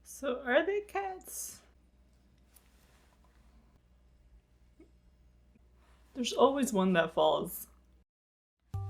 So are they cats? There's always one that falls.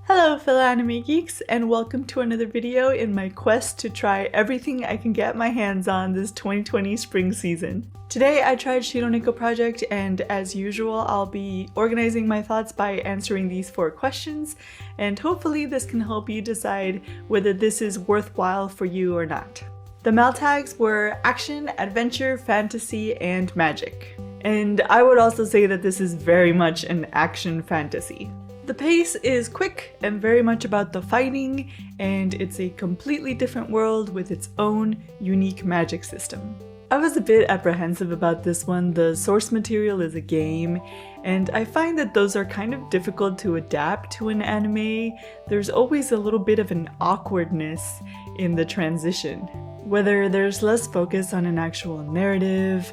Hello fellow anime geeks, and welcome to another video in my quest to try everything I can get my hands on this 2020 spring season. Today I tried SHIRONEKO Project, and as usual I'll be organizing my thoughts by answering these 4 questions, and hopefully this can help you decide whether this is worthwhile for you or not. The mal tags were action, adventure, fantasy, and magic. And I would also say that this is very much an action fantasy. The pace is quick and very much about the fighting, and it's a completely different world with its own unique magic system. I was a bit apprehensive about this one. The source material is a game, and I find that those are kind of difficult to adapt to an anime. There's always a little bit of an awkwardness in the transition. Whether there's less focus on an actual narrative,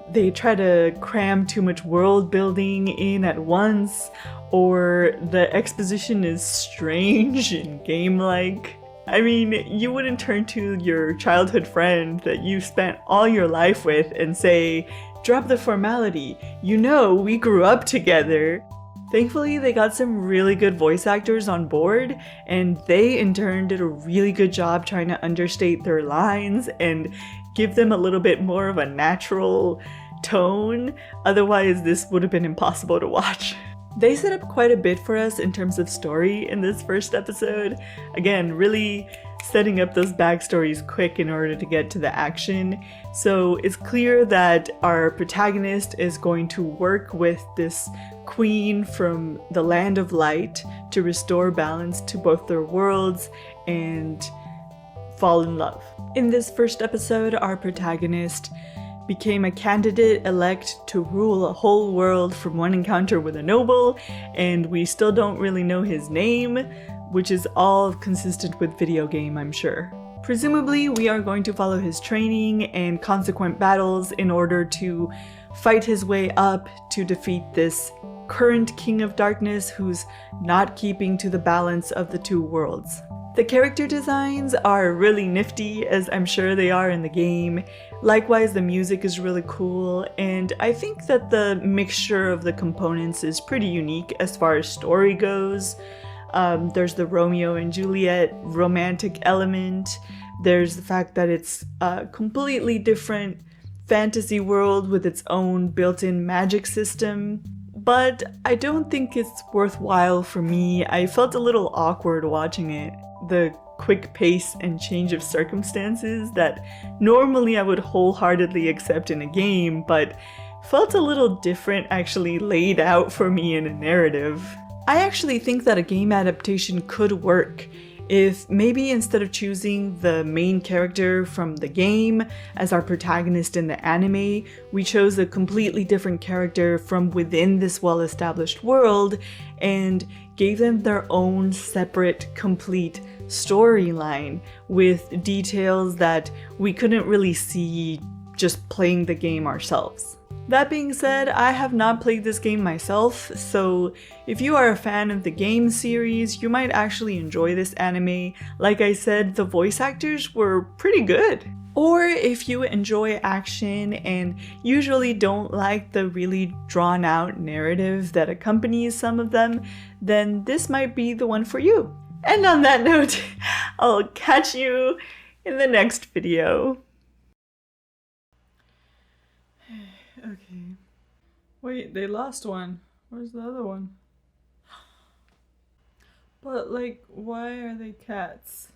they try to cram too much world building in at once, or the exposition is strange and game-like. I mean, you wouldn't turn to your childhood friend that you spent all your life with and say, "Drop the formality, you know, we grew up together." Thankfully, they got some really good voice actors on board, and they in turn did a really good job trying to understate their lines and give them a little bit more of a natural tone. Otherwise, this would have been impossible to watch. They set up quite a bit for us in terms of story in this first episode. Again, really setting up those backstories quick in order to get to the action. So it's clear that our protagonist is going to work with this queen from the land of light to restore balance to both their worlds and fall in love. In this first episode, our protagonist became a candidate elect to rule a whole world from one encounter with a noble, and we still don't really know his name, which is all consistent with video game, I'm sure. Presumably, we are going to follow his training and consequent battles in order to fight his way up to defeat this current King of Darkness who's not keeping to the balance of the two worlds. The character designs are really nifty, as I'm sure they are in the game. Likewise, the music is really cool, and I think that the mixture of the components is pretty unique as far as story goes. There's the Romeo and Juliet romantic element. There's the fact that it's a completely different fantasy world with its own built-in magic system. But I don't think it's worthwhile for me. I felt a little awkward watching it. The quick pace and change of circumstances that normally I would wholeheartedly accept in a game, but felt a little different actually laid out for me in a narrative. I actually think that a game adaptation could work if maybe instead of choosing the main character from the game as our protagonist in the anime, we chose a completely different character from within this well-established world and gave them their own separate, complete storyline with details that we couldn't really see just playing the game ourselves. That being said, I have not played this game myself, so if you are a fan of the game series, you might actually enjoy this anime. Like I said, the voice actors were pretty good. Or if you enjoy action and usually don't like the really drawn out narrative that accompanies some of them, then this might be the one for you. And on that note, I'll catch you in the next video. Okay. Wait, they lost one. Where's the other one? But like, why are they cats?